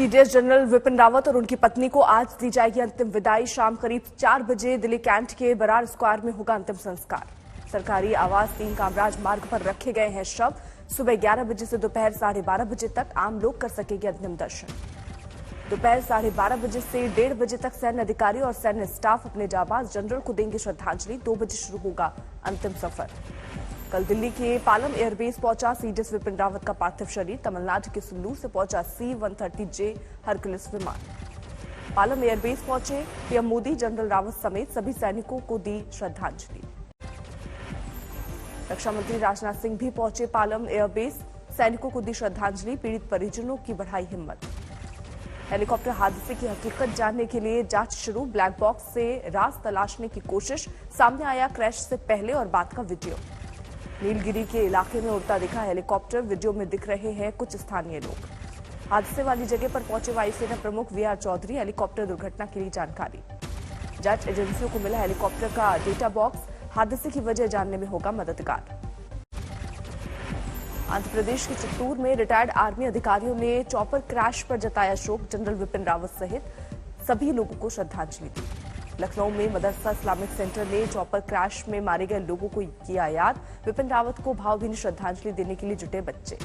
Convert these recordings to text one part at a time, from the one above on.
CDS general Vipin Rawat और उनकी पत्नी को आज दी जाएगी अंतिम विदाई। शाम करीब 4 बजे दिल्ली कैंट के बरार स्क्वायर में होगा अंतिम संस्कार। सरकारी आवास 3 कामराज मार्ग पर रखे गए हैं शव। सुबह 11 बजे से दोपहर 12:30 बजे तक आम लोग कर सकेंगे अंतिम दर्शन। दोपहर 12:30 बजे से 1:30 बजे तक सैन्य अधिकारी और सैन्य स्टाफ अपने जाबाज जनरल को देंगे श्रद्धांजलि। 2 बजे शुरू होगा अंतिम सफर। कल दिल्ली के पालम एयरबेस पहुंचा सीडीएस विपिन रावत का पार्थिव शरीर। तमिलनाडु के सुल्लूर से पहुंचा C-130J हरकुलिस विमान। पालम एयरबेस पहुंचे पीएम मोदी जनरल रावत समेत सभी सैनिकों को दी श्रद्धांजलि। रक्षा मंत्री राजनाथ सिंह भी पहुंचे पालम एयरबेस, सैनिकों को दी श्रद्धांजलि। पीड़ित परिजनों की बढ़ाई हिम्मत। हेलीकॉप्टर हादसे की हकीकत जानने के लिए जांच शुरू। ब्लैक बॉक्स से राज तलाशने की कोशिश। सामने आया क्रैश से पहले और बाद का वीडियो। नीलगिरी के इलाके में उड़ता दिखा हेलीकॉप्टर। वीडियो में दिख रहे हैं कुछ स्थानीय लोग। हादसे वाली जगह पर पहुंचे वायुसेना प्रमुख VR चौधरी। हेलीकॉप्टर दुर्घटना के लिए जानकारी। जांच एजेंसियों को मिला हेलीकॉप्टर का डेटा बॉक्स। हादसे की वजह जानने में होगा मददगार। आंध्र प्रदेश के चित्तूर में रिटायर्ड आर्मी अधिकारियों ने चॉपर क्रैश पर जताया शोक। जनरल विपिन रावत सहित सभी लोगों को श्रद्धांजलि दी। लखनऊ में मदरसा इस्लामिक सेंटर ने चॉपर क्रैश में मारे गए लोगों को किया याद। विपिन रावत को भावभीनी श्रद्धांजलि देने के लिए जुटे बच्चे।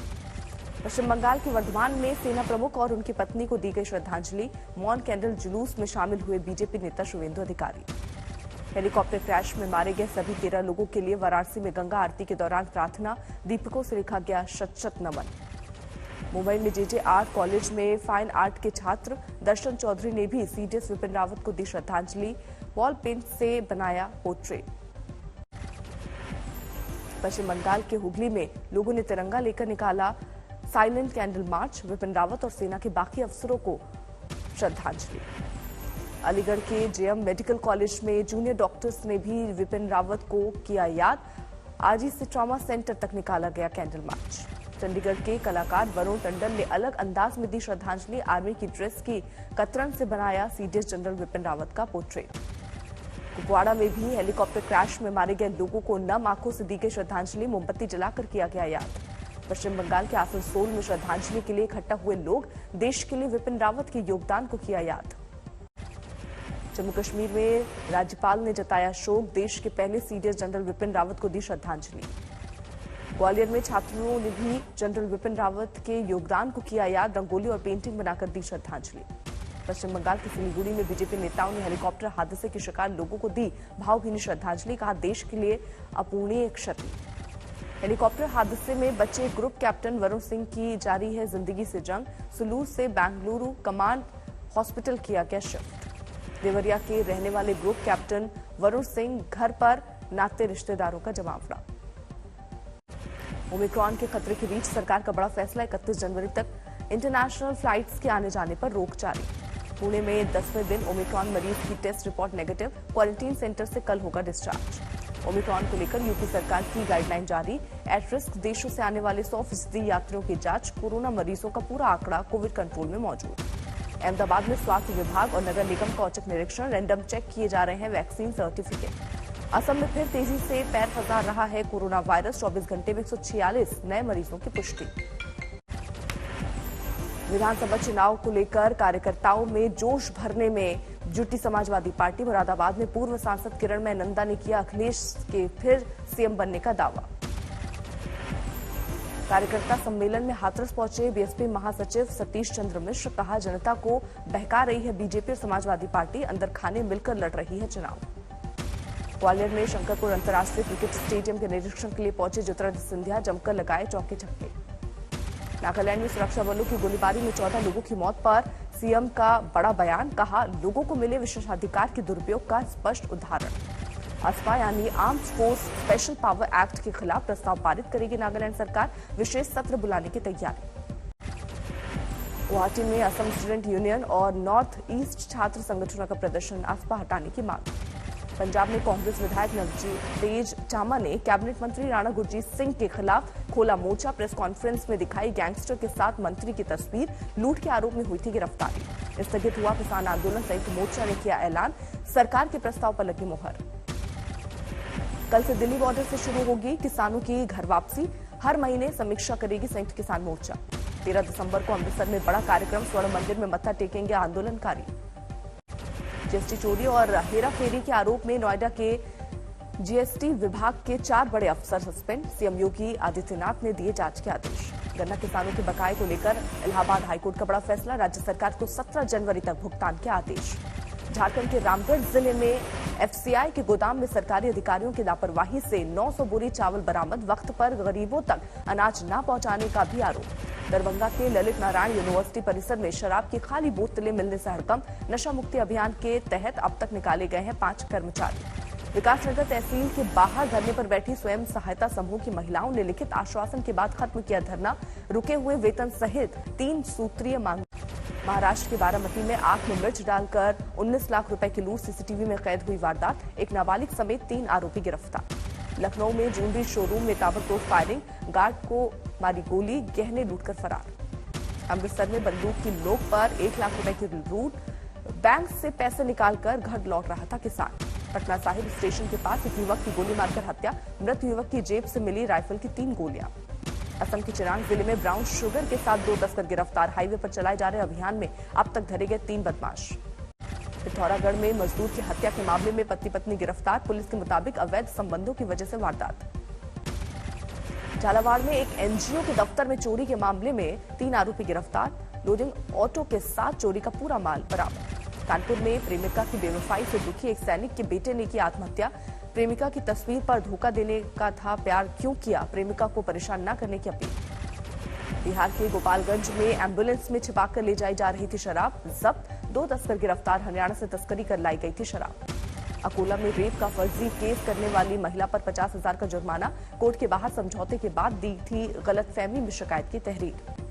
पश्चिम बंगाल के वर्धमान में सेना प्रमुख और उनकी पत्नी को दी गई श्रद्धांजलि। मौन कैंडल जुलूस में शामिल हुए बीजेपी नेता शुवेंदु अधिकारी। हेलीकॉप्टर क्रैश में मारे गए सभी 13 लोगों के लिए वाराणसी में गंगा आरती के दौरान प्रार्थना। दीपकों से लिखा गया शत-शत नमन। मुंबई में JJ आर्ट कॉलेज में फाइन आर्ट के छात्र दर्शन चौधरी ने भी सीडीएस विपिन रावत को दी श्रद्धांजलि। वॉल पेंट से बनाया पोर्ट्रेट। पश्चिम बंगाल के हुगली में लोगों ने तिरंगा लेकर निकाला silent candle march. Vipin Rawat और सेना के बाकी अफसरों को श्रद्धांजलि। अलीगढ़ के JM मेडिकल कॉलेज में जूनियर डॉक्टर्स ने भी विपिन रावत को किया याद। RG से ट्रॉमा सेंटर तक निकाला गया कैंडल मार्च। चंडीगढ़ के कलाकार वरुण टंडन ने अलग अंदाज में दी श्रद्धांजलि। आर्मी की ड्रेस की कतरन से बनाया सीडीएस जनरल विपिन रावत का पोर्ट्रेट। कुपवाड़ा में भी हेलीकॉप्टर क्रैश में मारे गए लोगों को नम आंखों से दी गई श्रद्धांजलि। मोमबत्ती जलाकर किया गया याद। पश्चिम बंगाल के आसनसोल में श्रद्धांजलि के लिए इकट्ठा हुए लोग देश के लिए विपिन रावत के योगदान को किया याद। जम्मू कश्मीर में राज्यपाल ने जताया शोक। देश के पहले सीडीएस जनरल विपिन रावत को दी श्रद्धांजलि। ग्वालियर में छात्रों ने भी जनरल विपिन रावत के योगदान को किया याद। रंगोली और पेंटिंग बनाकर दी श्रद्धांजलि। पश्चिम बंगाल के सिलीगुड़ी में बीजेपी नेताओं ने हेलीकॉप्टर हादसे के शिकार लोगों को दी भावभीनी श्रद्धांजलि। कहा देश के लिए अपूरणीय क्षति। हेलीकॉप्टर हादसे में बचे ग्रुप कैप्टन वरुण सिंह की जारी है जिंदगी से जंग। सुलूर से बेंगलुरु कमांड हॉस्पिटल किया गया शिफ्ट। देवरिया के रहने वाले ग्रुप कैप्टन वरुण सिंह घर पर नाते रिश्तेदारों का जमावड़ा। ओमिक्रॉन के खतरे के बीच सरकार का बड़ा फैसला। 31 जनवरी तक इंटरनेशनल फ्लाइट्स के आने जाने पर रोक जारी। पुणे में 10वें दिन ओमिक्रॉन मरीज की test report negative. Quarantine centre से कल होगा डिस्चार्ज। ओमिक्रॉन को लेकर यूपी सरकार की गाइडलाइन जारी। एट रिस्क देशों से आने वाले 100% यात्रियों की जांच। कोरोना मरीजों का पूरा आंकड़ा कोविड कंट्रोल में मौजूद। अहमदाबाद में स्वास्थ्य विभाग और नगर निगम का औचक निरीक्षण। रैंडम चेक किए जा रहे हैं वैक्सीन सर्टिफिकेट। असम में फिर तेजी से पैर पसार रहा है कोरोना वायरस। 24 घंटे में 146 नए मरीजों की पुष्टि। विधानसभा चुनाव को लेकर कार्यकर्ताओं में जोश भरने में जुटी समाजवादी पार्टी। मुरादाबाद में पूर्व सांसद किरणमय नंदा ने किया अखिलेश के फिर सीएम बनने का दावा। कार्यकर्ता सम्मेलन में हाथरस पहुंचे बीएसपी महासचिव सतीश चंद्र मिश्र। कहा जनता को बहका रही है बीजेपी और समाजवादी पार्टी। अंदर खाने मिलकर लड़ रही है चुनाव। ग्वालियर में शंकरपुर अंतर्राष्ट्रीय क्रिकेट स्टेडियम के निरीक्षण के लिए पहुंचे ज्योतिरादित्य सिंधिया। जमकर लगाए चौके छक्के। नागालैंड में सुरक्षा बलों की गोलीबारी में 14 लोगों की मौत पर सीएम का बड़ा बयान। कहा लोगों को मिले विशेषाधिकार के दुरुपयोग का स्पष्ट उदाहरण। ASPA यानी armed force special power act के खिलाफ प्रस्ताव पारित करेगी नागालैंड सरकार। विशेष सत्र बुलाने की तैयारी। गुवाहाटी में असम स्टूडेंट यूनियन और नॉर्थ ईस्ट छात्र संगठनों का प्रदर्शन। ASPA हटाने की मांग। पंजाब में कांग्रेस विधायक नवतेज चामा ने कैबिनेट मंत्री राणा गुरजीत सिंह के खिलाफ खोला मोर्चा। प्रेस कॉन्फ्रेंस में दिखाई गैंगस्टर के साथ मंत्री की तस्वीर। लूट के आरोप में हुई थी गिरफ्तारी। स्थगित हुआ किसान आंदोलन। संयुक्त मोर्चा ने किया ऐलान। सरकार के प्रस्ताव पर लगी मुहर। कल से दिल्ली बॉर्डर से शुरू होगी किसानों की घर वापसी। हर महीने समीक्षा करेगी संयुक्त किसान मोर्चा। 13 दिसंबर को अमृतसर में बड़ा कार्यक्रम, स्वर्ण मंदिर में मत्था टेकेंगे आंदोलनकारी। जीएसटी चोरी और हेराफेरी के आरोप में नोएडा के जीएसटी विभाग के 4 बड़े अफसर सस्पेंड, सीएम योगी आदित्यनाथ ने दिए जांच के आदेश। गन्ना किसानों के बकाये को लेकर इलाहाबाद हाईकोर्ट का बड़ा फैसला, राज्य सरकार को 17 जनवरी तक भुगतान के आदेश। झारखंड के रामगढ़ जिले में एफसीआई के गोदाम में सरकारी अधिकारियों की लापरवाही से 900 बोरी चावल बरामद, वक्त पर गरीबों तक अनाज न पहुंचाने का भी आरोप। दरभंगा के ललित नारायण यूनिवर्सिटी परिसर में शराब की खाली बोतलें मिलने से हड़कंप, नशा मुक्ति अभियान के तहत अब तक निकाले गए हैं 5 कर्मचारी। विकासनगर तहसील के बाहर धरने पर बैठी स्वयं सहायता समूह की महिलाओं ने लिखित आश्वासन के बाद खत्म किया धरना, रुके हुए वेतन सहित 3 सूत्रीय मांग। महाराष्ट्र के बारामती में आंख में मिर्च डालकर 19 लाख रुपए की लूट, सीसीटीवी में कैद हुई वारदात, एक नाबालिग समेत 3 आरोपी गिरफ्तार। लखनऊ में ज्वेलरी शोरूम में ताबड़तोड़ फायरिंग, गार्ड को मारी गोली, गहने लूटकर फरार। अमृतसर में बंदूक की नोक पर 1 लाख रुपए की लूट, बैंक से पैसे निकालकर घर लौट रहा था किसान। पटना साहिब स्टेशन के पास एक युवक की गोली मारकर हत्या, मृत युवक की जेब से मिली राइफल की 3 गोलियां। असम के चिरांग जिले में ब्राउन शुगर के साथ 2 तस्कर गिरफ्तार, हाईवे पर चलाए जा रहे अभियान में अब तक धरे गए 3 बदमाश। पिथौरागढ़ में मजदूर की हत्या के मामले में पति पत्नी गिरफ्तार, पुलिस के मुताबिक अवैध संबंधों की वजह से वारदात। झालावाड़ में एक एनजीओ के दफ्तर में चोरी के मामले में 3 आरोपी गिरफ्तार, लोडिंग ऑटो के साथ चोरी का पूरा माल बरामद। कानपुर में प्रेमिका की बेवफाई से दुखी एक सैनिक के बेटे ने की आत्महत्या, प्रेमिका की तस्वीर पर धोखा देने का था, प्यार क्यों किया, प्रेमिका को परेशान न करने की अपील। बिहार के गोपालगंज में एम्बुलेंस में छिपाकर ले जाई जा रही थी शराब, जब्त 2 तस्कर गिरफ्तार, हरियाणा से तस्करी कर लाई गई थी शराब। अकोला में रेप का फर्जी केस करने वाली महिला पर 50,000 का जुर्माना, कोर्ट के बाहर समझौते के बाद दी थी गलतफहमी में शिकायत की तहरीर।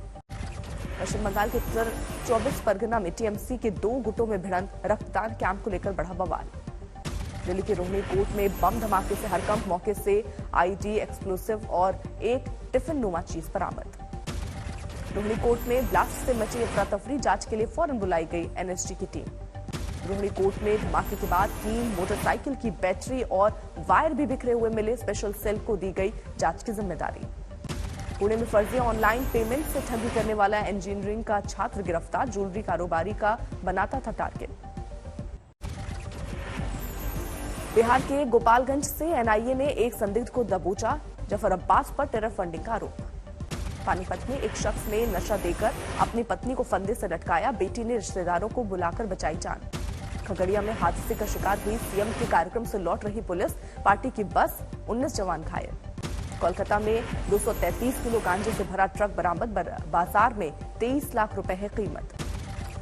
पश्चिम बंगाल के उत्तर 24 परगना में टीएमसी के 2 गुटों में भिड़ंत, रक्तदान कैंप को लेकर बढ़ा बवाल। दिल्ली के रोहिणी कोर्ट में बम धमाके से हड़कंप, मौके से आईडी, एक्सप्लोसिव और एक टिफिन नुमा चीज बरामद। रोहिणी कोर्ट में ब्लास्ट से मची अफरा तफरी, जांच के लिए फौरन बुलाई गई एनएसजी की टीम। रोहिणी कोर्ट में धमाके के बाद 3 मोटरसाइकिल की बैटरी और वायर भी बिखरे हुए मिले, स्पेशल सेल को दी गई जांच की जिम्मेदारी। पुणे में फर्जी ऑनलाइन पेमेंट से ठगी करने वाला इंजीनियरिंग का छात्र गिरफ्तार, ज्वेलरी कारोबारी का बनाता था टारगेट। बिहार के गोपालगंज से एनआईए ने एक संदिग्ध को दबोचा, जफर अब्बास पर टेरर फंडिंग का आरोप। पानीपत में एक शख्स ने नशा देकर अपनी पत्नी को फंदे से लटकाया, बेटी ने रिश्तेदारों को बुलाकर बचाई जान। खगड़िया में हादसे का शिकार हुई सीएम के कार्यक्रम से लौट रही पुलिस, पार्टी की बस, 19 जवान घायल। कोलकाता में 233 किलो गांजे से भरा ट्रक बरामद, बाजार में 23 लाख रुपए है कीमत।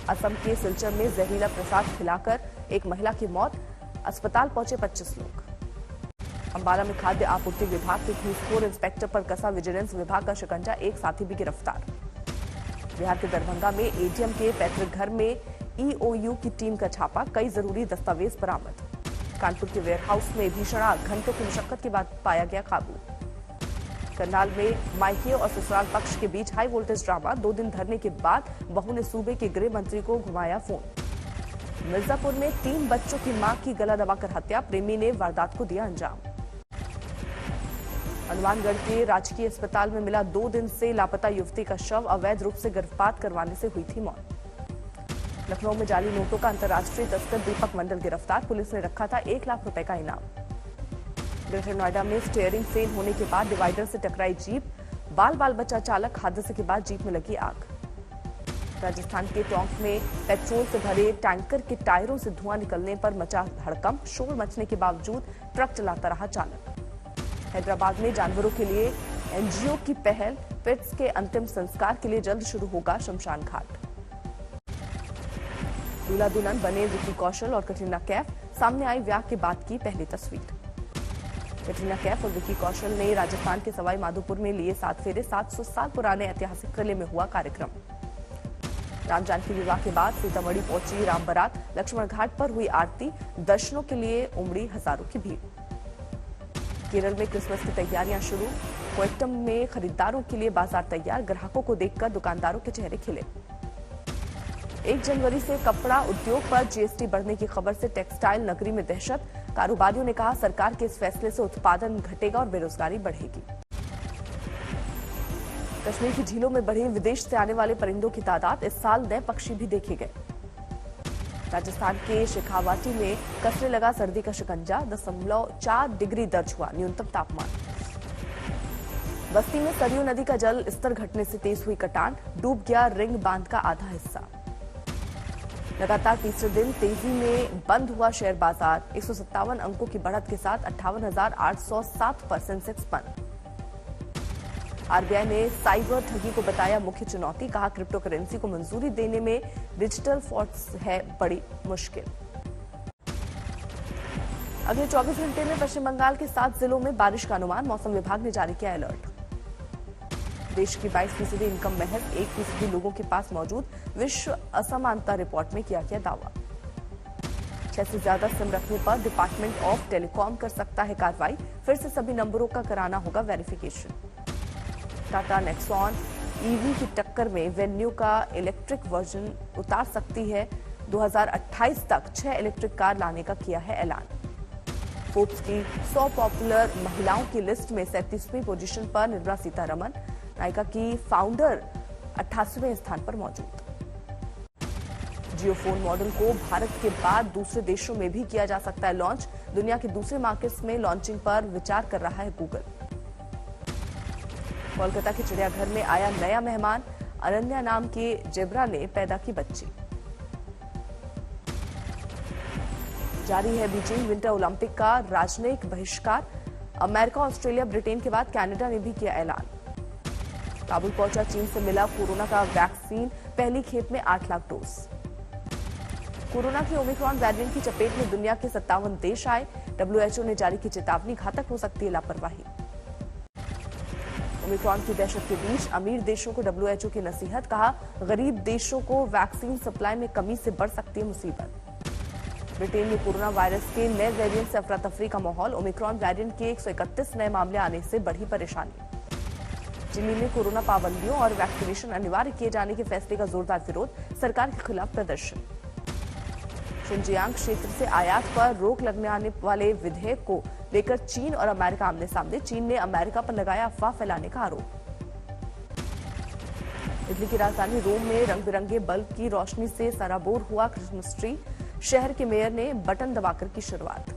असम के सिलचर में जहरीला प्रसाद खिलाकर एक महिला की मौत, अस्पताल पहुंचे 25 लोग। अंबाला में खाद्य आपूर्ति विभाग के घूसखोर इंस्पेक्टर पर कसा विजिलेंस विभाग का शिकंजा, एक साथी भी गिरफ्तार। बिहार के दरभंगा में एडीएम के पैतृक घर में ईओयू की टीम का छापा, कई जरूरी दस्तावेज बरामद। कानपुर के वेयरहाउस में भीषण आग, घंटों की मशक्कत के बाद पाया गया काबू। करनाल में मायके और ससुराल पक्ष के बीच हाई वोल्टेज ड्रामा, 2 दिन धरने के बाद बहू ने सूबे के गृह मंत्री को घुमाया फोन। मिर्जापुर में 3 बच्चों की मां की गला दबाकर हत्या, प्रेमी ने वारदात को दिया अंजाम। हनुमानगढ़ के राजकीय अस्पताल में मिला 2 दिन से लापता युवती का शव, अवैध रूप से गर्भपात करवाने से हुई थी मौत। लखनऊ में जाली नोटों का अंतर्राष्ट्रीय तस्कर दीपक मंडल गिरफ्तार, पुलिस ने रखा था 1 लाख रुपए का इनाम। ग्रेटर नोएडा में स्टीयरिंग फेल होने के बाद डिवाइडर से टकराई जीप, बाल बचा चालक, हादसे के बाद जीप में लगी आग। राजस्थान के टोंक में पेट्रोल से भरे टैंकर के टायरों से धुआं निकलने पर मचा हड़कंप, शोर मचने के बावजूद ट्रक चलाता रहा चालक। हैदराबाद में जानवरों के लिए एनजीओ की पहल, पेट्स के अंतिम संस्कार के लिए जल्द शुरू होगा शमशान घाट। दूल्हा दुल्हन बने विकी कौशल और कटरीना कैफ, सामने आई ब्याह के बाद की पहली तस्वीर। कटरीना कैफ और विकी कौशल ने राजस्थान के सवाई माधोपुर में लिए 7 फेरे, 700 साल पुराने ऐतिहासिक किले में हुआ कार्यक्रम। राम जानकी विवाह के बाद सीतामढ़ी पहुंची राम बारात, लक्ष्मण घाट पर हुई आरती, दर्शनों के लिए उमड़ी हजारों की भीड़। केरल में क्रिसमस की तैयारियां शुरू, कोट्टयम में खरीदारों के लिए बाजार तैयार, ग्राहकों को देखकर दुकानदारों के चेहरे खिले। 1 जनवरी से कपड़ा उद्योग पर जीएसटी बढ़ने की खबर से टेक्सटाइल नगरी में दहशत, कारोबारियों ने कहा सरकार के इस फैसले से उत्पादन घटेगा और बेरोजगारी बढ़ेगी। कश्मीर की झीलों में बढ़ी विदेश से आने वाले परिंदों की तादाद, इस साल नए पक्षी भी देखे गए। राजस्थान के शेखावाटी में कसने लगा सर्दी का शिकंजा, 0.4 डिग्री दर्ज हुआ न्यूनतम तापमान। बस्ती में सरयू नदी का जल स्तर घटने से तेज हुई कटान, डूब गया रिंग बांध का आधा हिस्सा। लगातार तीसरे दिन तेजी में बंद हुआ शेयर बाजार, 157 अंकों की बढ़त के साथ 58,807 पर सेंसेक्स बंद। आरबीआई ने साइबर ठगी को बताया मुख्य चुनौती, कहा क्रिप्टो करेंसी को मंजूरी देने में डिजिटल फ्रॉड्स है बड़ी मुश्किल। अगले 24 घंटे में पश्चिम बंगाल के 7 जिलों में बारिश का अनुमान, मौसम विभाग ने जारी किया अलर्ट। देश की 22% इनकम महज 1% लोगों के पास मौजूद, विश्व असमानता रिपोर्ट में किया गया दावा। 6 से ज्यादा सिम रखने पर डिपार्टमेंट ऑफ टेलीकॉम कर सकता है कार्रवाई, फिर से सभी नंबरों का कराना होगा वेरिफिकेशन। टाटा नेक्सॉन ईवी की टक्कर में वेन्यू का इलेक्ट्रिक वर्जन उतार सकती है, 2028 तक 6 इलेक्ट्रिक कार लाने का किया है ऐलान। फोर्ब्स की 100 पॉपुलर महिलाओं की लिस्ट में 37वीं पोजीशन पर निर्मला सीतारमण, नायका की फाउंडर 88वें स्थान पर मौजूद। जियो फोन मॉडल को भारत के बाद दूसरे देशों में भी किया जा सकता है लॉन्च, दुनिया के दूसरे मार्केट्स में लॉन्चिंग पर विचार कर रहा है गूगल। कोलकाता के चिड़ियाघर में आया नया मेहमान, अनन्या नाम के जेब्रा ने पैदा की बच्ची। जारी है बीजिंग विंटर ओलंपिक का राजनयिक बहिष्कार, अमेरिका, ऑस्ट्रेलिया, ब्रिटेन के बाद कनाडा ने भी किया ऐलान। काबुल पहुंचा चीन से मिला कोरोना का वैक्सीन, पहली खेप में 8 लाख डोज। कोरोना के ओमिक्रॉन वेरिएंट की चपेट में दुनिया के 57 देश आए, डब्ल्यूएचओ ने जारी की चेतावनी, घातक हो सकती है लापरवाही। ओमिक्रॉन की दहशत के बीच अमीर देशों को डब्ल्यूएचओ की नसीहत, कहा गरीब देशों को वैक्सीन सप्लाई में कमी से बढ़ सकती है मुसीबत। ब्रिटेन में कोरोना वायरस के नए वेरिएंट से अफरा तफरी का माहौल, ओमिक्रॉन वेरिएंट के 131 नए मामले आने से बढ़ी परेशानी। चिली में कोरोना पाबंदियों और वैक्सीनेशन अनिवार्य किए जाने के फैसले का जोरदार विरोध, सरकार के खिलाफ प्रदर्शन। शिनजियांग क्षेत्र से आयात पर रोक लगने आने वाले विधेयक को लेकर चीन और अमेरिका आमने सामने, चीन ने अमेरिका पर लगाया अफवाह फैलाने का आरोप। इटली की राजधानी रोम में रंग बिरंगे बल्ब की रोशनी से सराबोर हुआ क्रिसमस ट्री, शहर के मेयर ने बटन दबाकर की शुरुआत।